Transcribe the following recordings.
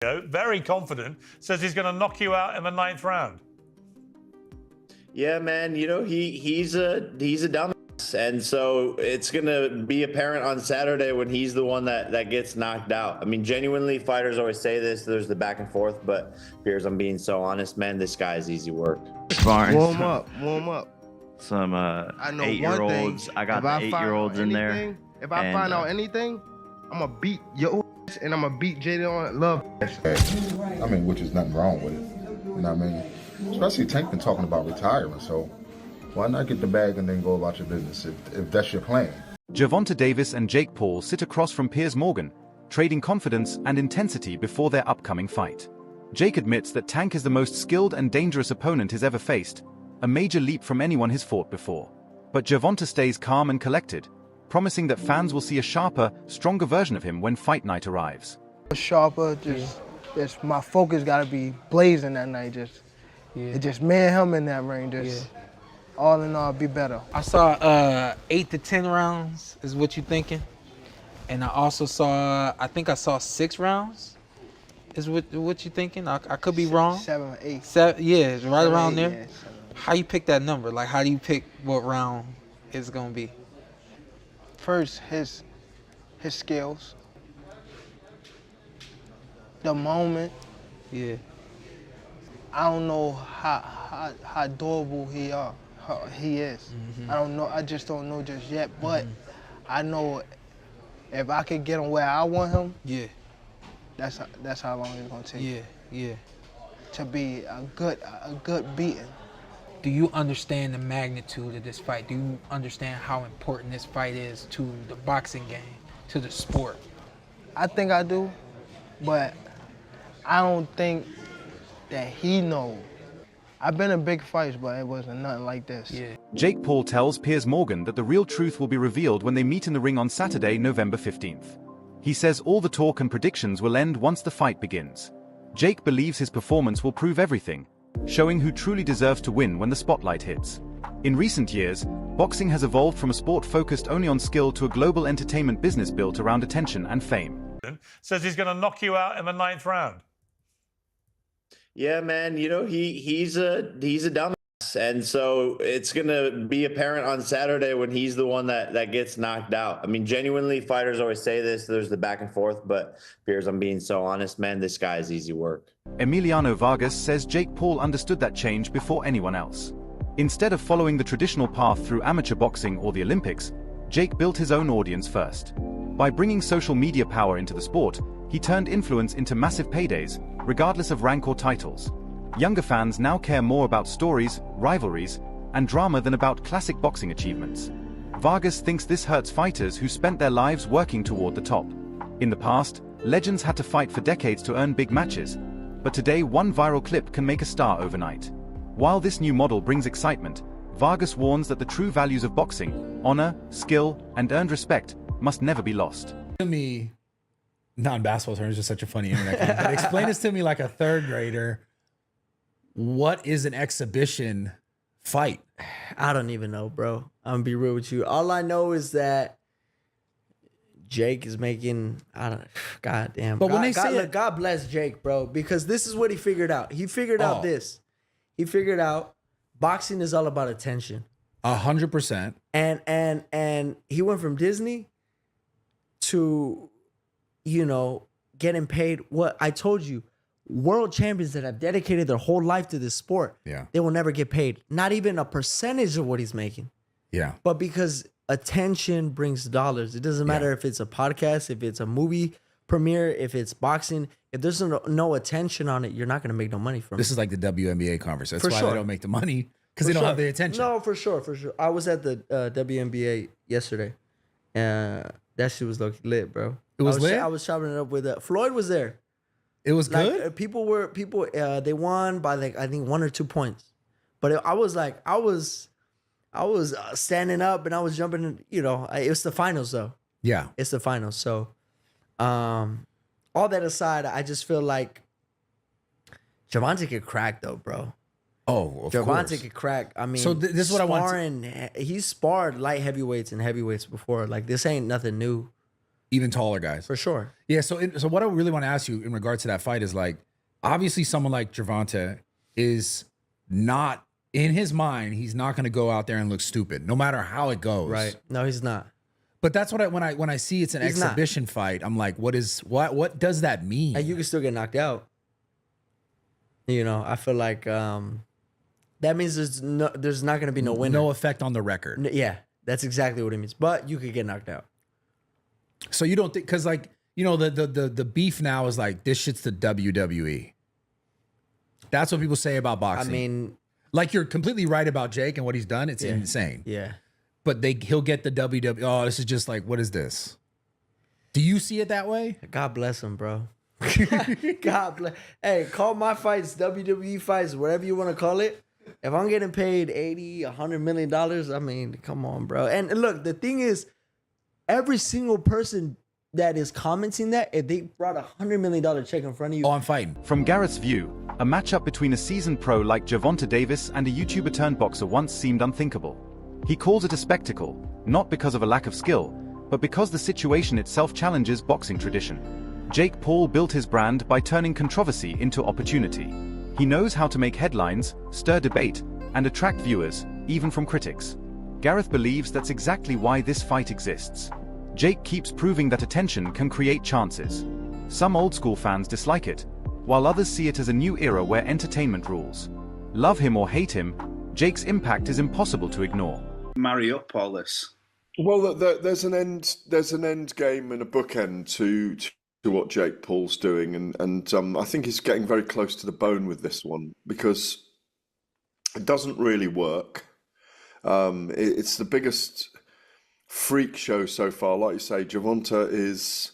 very confident, says he's going to knock you out in the 9th round. Yeah, man. You know, he's a dumbass, and so it's gonna be apparent on Saturday when he's the one that gets knocked out. I mean, genuinely, fighters always say this. There's the back and forth, but Piers, I'm being so honest, man. This guy is easy work. Warm up. Some I know 8-year-olds. I got the 8-year-olds in there. If I find out anything, I'm gonna beat your ass and I'm gonna beat Jaden on love. I mean, which is nothing wrong with it. You know what I mean? Especially Tank been talking about retiring, so why not get the bag and then go about your business if that's your plan? Gervonta Davis and Jake Paul sit across from Piers Morgan, trading confidence and intensity before their upcoming fight. Jake admits that Tank is the most skilled and dangerous opponent he's ever faced, a major leap from anyone he's fought before. But Gervonta stays calm and collected, promising that fans will see a sharper, stronger version of him when fight night arrives. Sharper, just my focus gotta be blazing that night. Just me and him in that ring. All in all, be better. I saw 8 to 10 rounds is what you're thinking, and I also saw, I think I saw 6 rounds. Is what you're thinking? I could be wrong. 7 or 8. 7, yeah, it's right around there. Yeah, How you pick that number? Like, how do you pick what round it's gonna be? First, his skills, the moment. Yeah. I don't know how durable he is. I don't know. I just don't know just yet. But I know if I could get him where I want him. Yeah. That's how long it's gonna take. Yeah. To be a good beating. Do you understand the magnitude of this fight? Do you understand how important this fight is to the boxing game, to the sport? I think I do, but I don't think that he knows. I've been in big fights, but it wasn't nothing like this. Yeah. Jake Paul tells Piers Morgan that the real truth will be revealed when they meet in the ring on Saturday, November 15th. He says all the talk and predictions will end once the fight begins. Jake believes his performance will prove everything, showing who truly deserves to win when the spotlight hits. In recent years, boxing has evolved from a sport focused only on skill to a global entertainment business built around attention and fame. Says he's going to knock you out in the 9th round. Yeah, man. You know, he's a dumbass, and so it's gonna be apparent on Saturday when he's the one that gets knocked out. I mean, genuinely, fighters always say this. There's the back and forth, but Piers, I'm being so honest, man. This guy is easy work. Emiliano Vargas says Jake Paul understood that change before anyone else. Instead of following the traditional path through amateur boxing or the Olympics, Jake built his own audience first. By bringing social media power into the sport, he turned influence into massive paydays, regardless of rank or titles. Younger fans now care more about stories, rivalries, and drama than about classic boxing achievements. Vargas thinks this hurts fighters who spent their lives working toward the top. In the past, legends had to fight for decades to earn big matches, but today one viral clip can make a star overnight. While this new model brings excitement, Vargas warns that the true values of boxing, honor, skill, and earned respect, must never be lost. To me, non-basketball terms, just such a funny internet game, but explain this to me like a 3rd grader. What is an exhibition fight? I don't even know, bro. I'm gonna be real with you. All I know is that Jake is making, God damn. But when they say look, God bless Jake, bro, because this is what he figured out. He figured out this. He figured out boxing is all about attention. 100%. And he went from Disney to, you know, getting paid. What I told you, world champions that have dedicated their whole life to this sport, they will never get paid. Not even a percentage of what he's making. Yeah. But because attention brings dollars. It doesn't matter if it's a podcast, if it's a movie premiere, if it's boxing. If there's no attention on it, you're not going to make no money from it. This is like the WNBA conference. That's why they don't make the money, because they don't have the attention. No, for sure. I was at the WNBA yesterday, and that shit was lit, bro. It was lit? I was chopping it up with Floyd was there. It was good? Like, people, they won by like, I think 1 or 2 points. But I was standing up and I was jumping, you know, it was the finals though. Yeah. It's the finals. So, all that aside, I just feel like Gervonta could crack though, bro. Oh, of course. Gervonta could crack. I mean, so this is what I want. He's sparred light heavyweights and heavyweights before. Like, this ain't nothing new. even taller guys. For sure. Yeah. So what I really want to ask you in regards to that fight is like, obviously someone like Gervonta is not, in his mind, he's not going to go out there and look stupid, no matter how it goes. Right. No, he's not. But that's what when I see it's an exhibition fight, I'm like, what does that mean? And you can still get knocked out. You know, I feel like that means there's not going to be no winner. No effect on the record. Yeah, that's exactly what it means. But you could get knocked out. So you don't think, because like, you know, the beef now is like, this shit's the WWE. That's what people say about boxing. I mean, like, you're completely right about Jake and what he's done. It's insane. Yeah. But he'll get the WWE. Oh, this is just like, what is this? Do you see it that way? God bless him, bro. God bless. Hey, call my fights WWE fights, whatever you want to call it. If I'm getting paid $80, $100 million, I mean, come on, bro. And look, the thing is, every single person that is commenting that, if they brought $100 million check in front of you, oh, I'm fighting. From Garrett's view, a matchup between a seasoned pro like Gervonta Davis and a YouTuber turned boxer once seemed unthinkable. He calls it a spectacle, not because of a lack of skill, but because the situation itself challenges boxing tradition. Jake Paul built his brand by turning controversy into opportunity. He knows how to make headlines, stir debate, and attract viewers, even from critics. Gareth believes that's exactly why this fight exists. Jake keeps proving that attention can create chances. Some old-school fans dislike it, while others see it as a new era where entertainment rules. Love him or hate him, Jake's impact is impossible to ignore. Marry up all this. Well, there's an end game and a bookend to what Jake Paul's doing, and I think he's getting very close to the bone with this one because it doesn't really work. It's the biggest freak show so far. Like you say, Gervonta is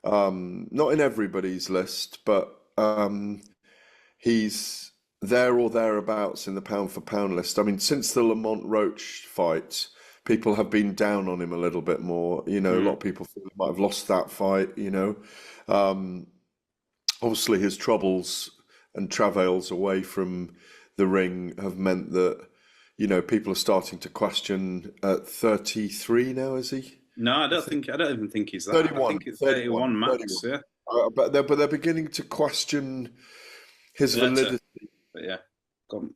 not in everybody's list, but he's there or thereabouts in the pound for pound list. I mean, since the Lamont Roach fight, people have been down on him a little bit more. You know, a lot of people feel he might have lost that fight, you know. Obviously his troubles and travails away from the ring have meant that, you know, people are starting to question at 33 now, is he? No, I don't even think he's that. 31, I think it's 31 max, 31. Yeah. But they're beginning to question his validity. But yeah. Go on.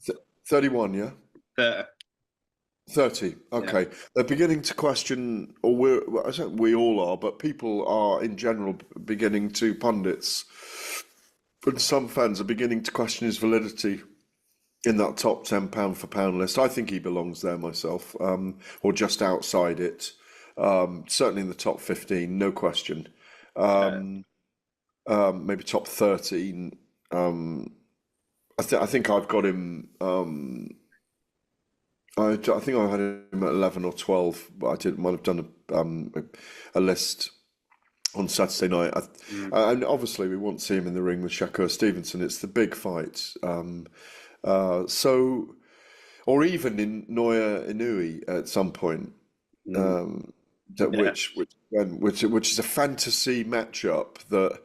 31, yeah? 30. Okay. Yeah. They're beginning to question, or I think we all are, but people are in general beginning to, pundits and some fans are beginning to question his validity in that top 10 pound for pound list. I think he belongs there myself, or just outside it. Certainly in the top 15, no question. Maybe top 13. I think I've got him. I think I had him at 11 or 12, but might have done a list on Saturday night. And obviously, we want to see him in the ring with Shakur Stevenson. It's the big fight. Or even in Naoya Inoue at some point, which is a fantasy matchup that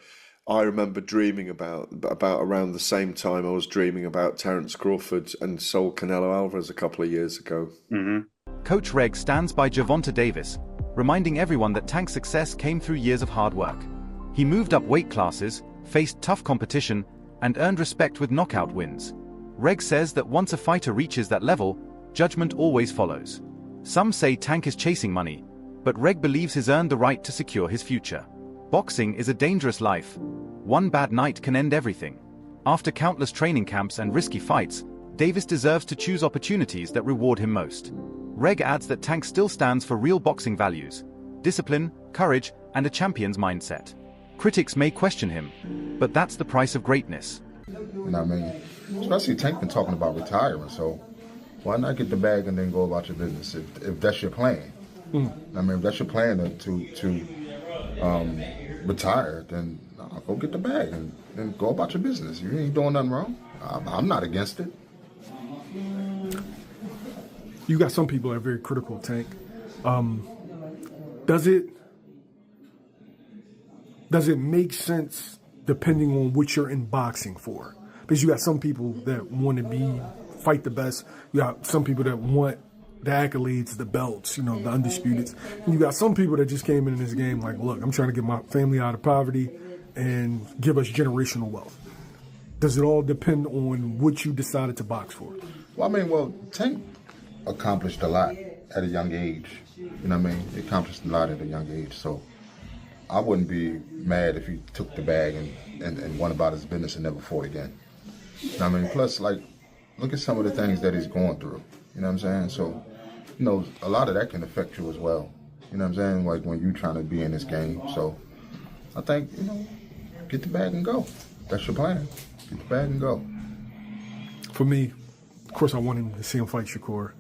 I remember dreaming about around the same time I was dreaming about Terence Crawford and Saul Canelo Alvarez a couple of years ago. Coach Reg stands by Gervonta Davis, reminding everyone that Tank's success came through years of hard work. He moved up weight classes, faced tough competition, and earned respect with knockout wins. Reg says that once a fighter reaches that level, judgment always follows. Some say Tank is chasing money, but Reg believes he's earned the right to secure his future. Boxing is a dangerous life. One bad night can end everything. After countless training camps and risky fights, Davis deserves to choose opportunities that reward him most. Reg adds that Tank still stands for real boxing values, discipline, courage, and a champion's mindset. Critics may question him, but that's the price of greatness. You know what I mean? Especially Tank been talking about retiring, so why not get the bag and then go about your business if that's your plan? I mean, if that's your plan to retire, then go get the bag and then go about your business. You ain't doing nothing wrong. I'm not against it. You got some people that are very critical of Tank. Does it make sense depending on what you're in boxing for? Because you got some people that want to fight the best. You got some people that want the accolades, the belts, the undisputeds. And you got some people that just came in this game like, look, I'm trying to get my family out of poverty and give us generational wealth. Does it all depend on what you decided to box for? Well, Tank accomplished a lot at a young age. You know what I mean? He accomplished a lot at a young age. So I wouldn't be mad if he took the bag and went about his business and never fought again. You know what I mean? Plus, like, look at some of the things that he's going through. You know what I'm saying? So, a lot of that can affect you as well. You know what I'm saying? Like when you're trying to be in this game. So I think, get the bag and go. That's your plan. Get the bag and go. For me, of course, I wanted to see him fight Shakur.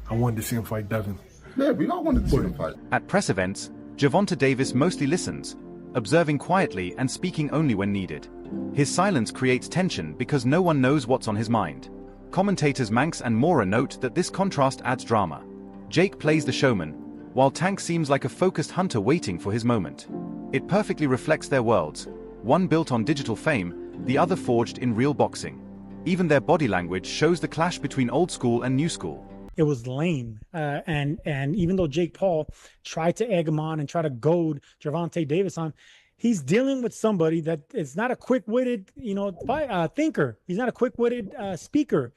I wanted to see him fight Devin. Yeah, we all wanted to see him fight. At press events, Gervonta Davis mostly listens, observing quietly and speaking only when needed. His silence creates tension because no one knows what's on his mind. Commentators Manx and Mora note that this contrast adds drama. Jake plays the showman, while Tank seems like a focused hunter waiting for his moment. It perfectly reflects their worlds, one built on digital fame, the other forged in real boxing. Even their body language shows the clash between old school and new school. It was lame. And even though Jake Paul tried to egg him on and try to goad Gervonta Davis on, he's dealing with somebody that is not a quick-witted, thinker. He's not a quick-witted speaker.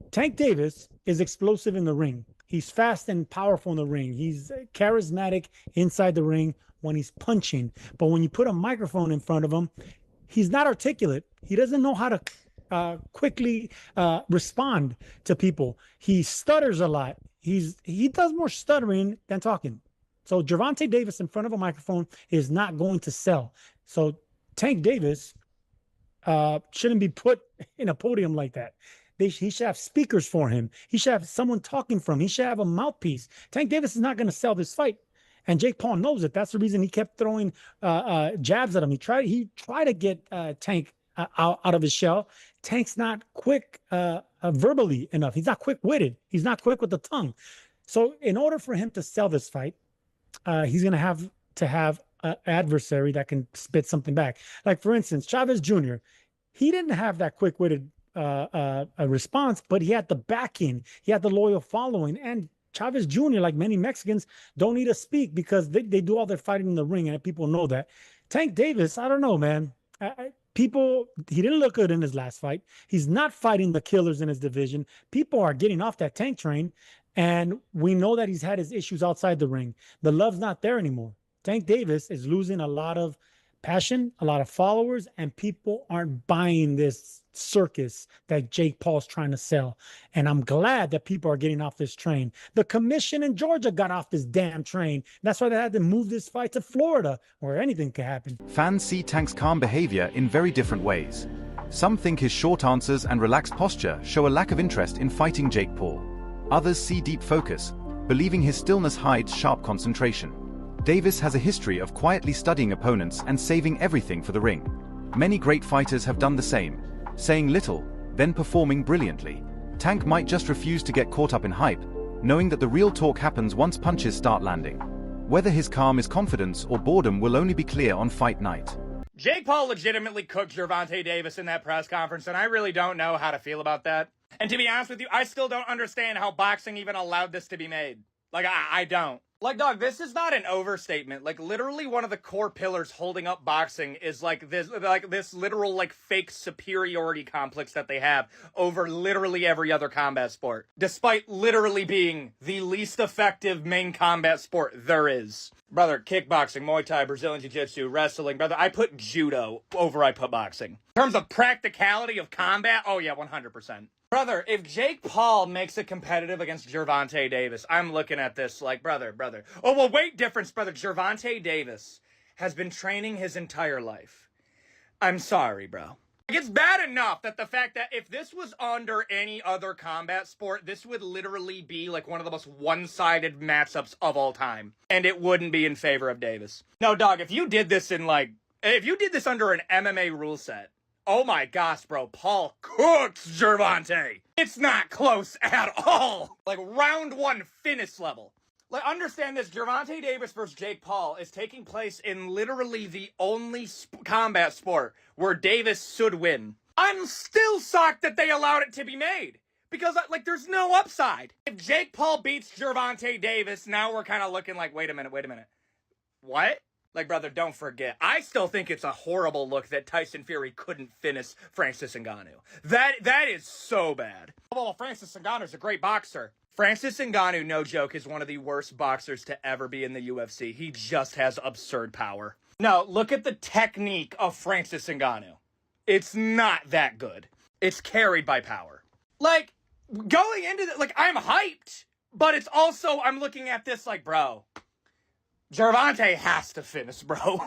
Tank Davis is explosive in the ring. He's fast and powerful in the ring. He's charismatic inside the ring when he's punching. But when you put a microphone in front of him, he's not articulate. He doesn't know how to quickly respond to people. He stutters a lot. He does more stuttering than talking. So Gervonta Davis in front of a microphone is not going to sell. So Tank Davis shouldn't be put in a podium like that. He should have speakers for him. He should have someone talking for him. He should have a mouthpiece. Tank Davis is not going to sell this fight. And Jake Paul knows it. That's the reason he kept throwing jabs at him. He tried to get Tank out of his shell. Tank's not quick verbally enough. He's not quick-witted. He's not quick with the tongue. So in order for him to sell this fight, he's going to have an adversary that can spit something back. Like, for instance, Chavez Jr., he didn't have that quick-witted a response, but he had the backing. He had the loyal following. And Chavez Jr., like many Mexicans, don't need to speak because they do all their fighting in the ring, and people know that. Tank Davis, I don't know, man. He didn't look good in his last fight. He's not fighting the killers in his division. People are getting off that Tank train, and we know that he's had his issues outside the ring. The love's not there anymore. Tank Davis is losing a lot of passion, a lot of followers, and people aren't buying this circus that Jake Paul's trying to sell. And I'm glad that people are getting off this train. The commission in Georgia got off this damn train. That's why they had to move this fight to Florida, where anything could happen. Fans see Tank's calm behavior in very different ways. Some think his short answers and relaxed posture show a lack of interest in fighting Jake Paul. Others see deep focus, believing his stillness hides sharp concentration. Davis has a history of quietly studying opponents and saving everything for the ring. Many great fighters have done the same, saying little, then performing brilliantly. Tank might just refuse to get caught up in hype, knowing that the real talk happens once punches start landing. Whether his calm is confidence or boredom will only be clear on fight night. Jake Paul legitimately cooked Gervonta Davis in that press conference, and I really don't know how to feel about that. And to be honest with you, I still don't understand how boxing even allowed this to be made. Like, I don't. Like, dog, this is not an overstatement. Like, literally one of the core pillars holding up boxing is, like this literal, like, fake superiority complex that they have over literally every other combat sport. Despite literally being the least effective main combat sport there is. Brother, kickboxing, Muay Thai, Brazilian Jiu-Jitsu, wrestling, brother, I put judo over I put boxing. In terms of practicality of combat, oh yeah, 100%. Brother, if Jake Paul makes it competitive against Gervonta Davis, I'm looking at this like, brother. Oh, well, weight difference, brother. Gervonta Davis has been training his entire life. I'm sorry, bro. It's bad enough that the fact that if this was under any other combat sport, this would literally be like one of the most one-sided matchups of all time. And it wouldn't be in favor of Davis. No, dog, if you did this under an MMA rule set, oh my gosh, bro, Paul cooks Gervonta. It's not close at all. Like, round one finish level. Like, understand this, Gervonta Davis versus Jake Paul is taking place in literally the only combat sport where Davis should win. I'm still shocked that they allowed it to be made. Because, like, there's no upside. If Jake Paul beats Gervonta Davis, now we're kind of looking like, wait a minute. What? Like, brother, don't forget. I still think it's a horrible look that Tyson Fury couldn't finish Francis Ngannou. That is so bad. Well, Francis Ngannou's a great boxer. Francis Ngannou, no joke, is one of the worst boxers to ever be in the UFC. He just has absurd power. No, look at the technique of Francis Ngannou. It's not that good. It's carried by power. Like, going into the, like, I'm hyped, but it's also, I'm looking at this like, bro, Gervonta has to finish, bro.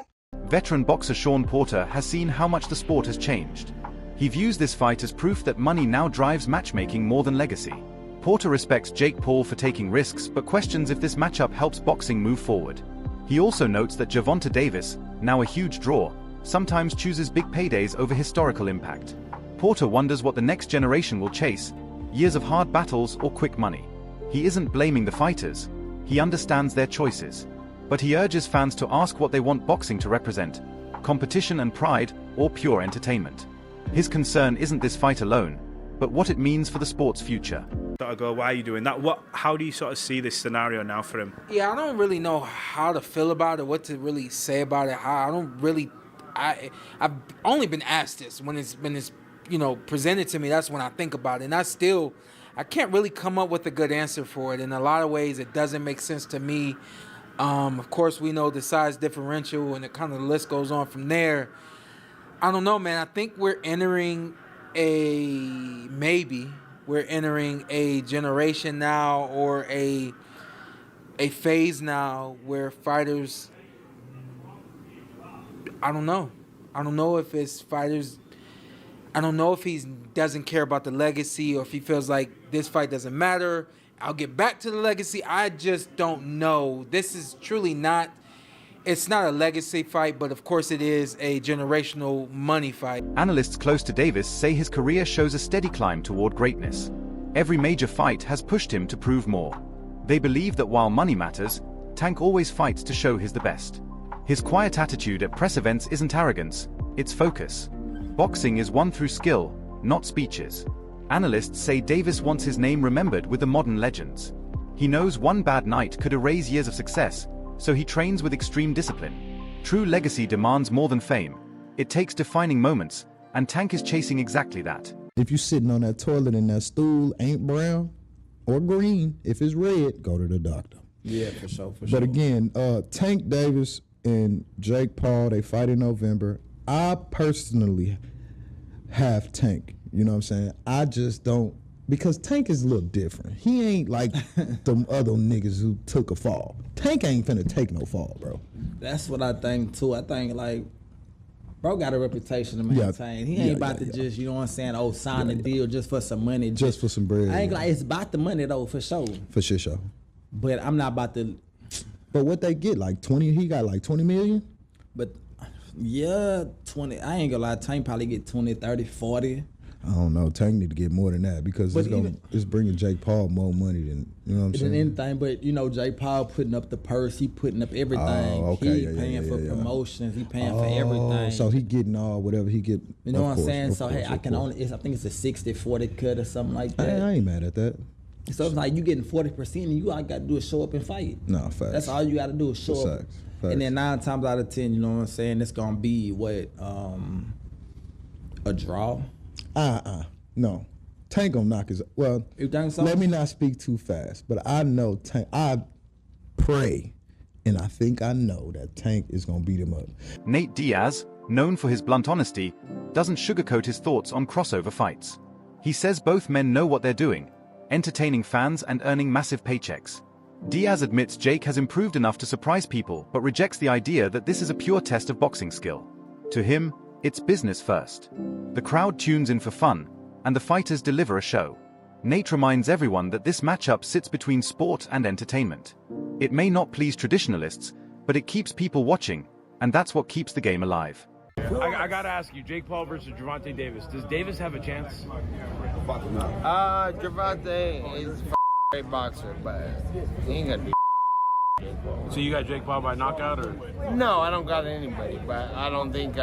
Veteran boxer Sean Porter has seen how much the sport has changed. He views this fight as proof that money now drives matchmaking more than legacy. Porter respects Jake Paul for taking risks, but questions if this matchup helps boxing move forward. He also notes that Gervonta Davis, now a huge draw, sometimes chooses big paydays over historical impact. Porter wonders what the next generation will chase, years of hard battles or quick money. He isn't blaming the fighters, he understands their choices. But he urges fans to ask what they want boxing to represent, competition and pride, or pure entertainment. His concern isn't this fight alone, but what it means for the sport's future. Why are you doing that? How do you sort of see this scenario now for him? Yeah, I don't really know how to feel about it, what to really say about it. I've only been asked this when it's been presented to me. That's when I think about it, and I can't really come up with a good answer for it. In a lot of ways, it doesn't make sense to me. Of course, we know the size differential, and the list goes on from there. I don't know, man. I think we're entering a generation now, or a phase now where fighters, I don't know if it's fighters, I don't know if he doesn't care about the legacy, or if he feels like this fight doesn't matter, I'll get back to the legacy. I just don't know. This is truly not, it's not a legacy fight, but of course it is a generational money fight. Analysts close to Davis say his career shows a steady climb toward greatness. Every major fight has pushed him to prove more. They believe that while money matters, Tank always fights to show he's the best. His quiet attitude at press events isn't arrogance, it's focus. Boxing is won through skill, not speeches. Analysts say Davis wants his name remembered with the modern legends. He knows one bad night could erase years of success, so he trains with extreme discipline. True legacy demands more than fame. It takes defining moments, and Tank is chasing exactly that. If you're sitting on that toilet and that stool ain't brown or green, if it's red, go to the doctor. Yeah, for sure. But again, Tank Davis and Jake Paul, they fight in November. I personally have Tank. You know what I'm saying? I just don't, because Tank is a little different. He ain't like them other niggas who took a fall. Tank ain't finna take no fall, bro. That's what I think too. I think like, bro got a reputation to maintain. He ain't about to just, you know what I'm saying, sign a deal just for some money. Just for some bread. I ain't like, it's about the money though, for sure. For sure. But I'm not about to. But what they get, like 20, he got like 20 million? But yeah, 20, I ain't gonna lie, Tank probably get 20, 30, 40. I don't know. Tank need to get more than that, because it's bringing Jake Paul more money than, you know what I'm saying? Anything, but you know, Jake Paul putting up the purse, he putting up everything. Oh, okay. He paying for promotions, he paying for everything. So he getting all whatever he get. You know what I'm saying? So hey, I can only, I think it's a 60-40 cut or something like that. I ain't mad at that. So it's like you getting 40%, and you all got to do is show up and fight. No, facts. That's all you got to do is show up. Facts. And then 9 times out of 10, you know what I'm saying, it's gonna be what, a draw. No, Tank gonna knock his. Well, you think so? Let me not speak too fast, but I know Tank. I pray, and I think I know that Tank is gonna beat him up. Nate Diaz, known for his blunt honesty, doesn't sugarcoat his thoughts on crossover fights. He says both men know what they're doing, entertaining fans and earning massive paychecks. Diaz admits Jake has improved enough to surprise people, but rejects the idea that this is a pure test of boxing skill. To him, it's business first. The crowd tunes in for fun, and the fighters deliver a show. Nate reminds everyone that this matchup sits between sport and entertainment. It may not please traditionalists, but it keeps people watching, and that's what keeps the game alive. I gotta ask you, Jake Paul versus Gervonta Davis. Does Davis have a chance? Gervonta is a great boxer, but he ain't gonna be. So you got Jake Paul by knockout, or? No, I don't got anybody, but I don't think.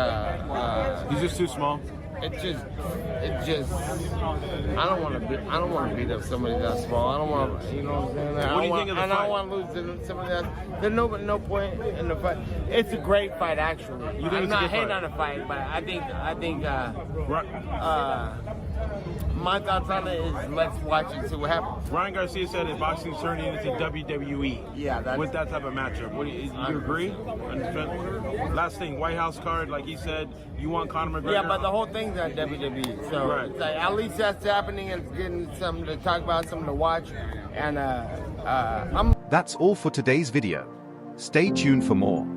He's just too small. it just. I don't want to beat up somebody that small. I don't want to, you know what I'm saying? What do you think of the fight? I don't want to lose to somebody that. There's no point in the fight. It's a great fight, actually. I'm not hating on the fight, but I think. My thoughts on it is let's watch and see what happens. Ryan Garcia said his boxing's turning into WWE. Yeah, with that type of matchup. You agree? Last thing, White House card, like he said, you want Conor McGregor. Yeah, but the whole thing's on WWE, so right. It's like, at least that's happening and it's getting something to talk about, something to watch, and That's all for today's video. Stay tuned for more.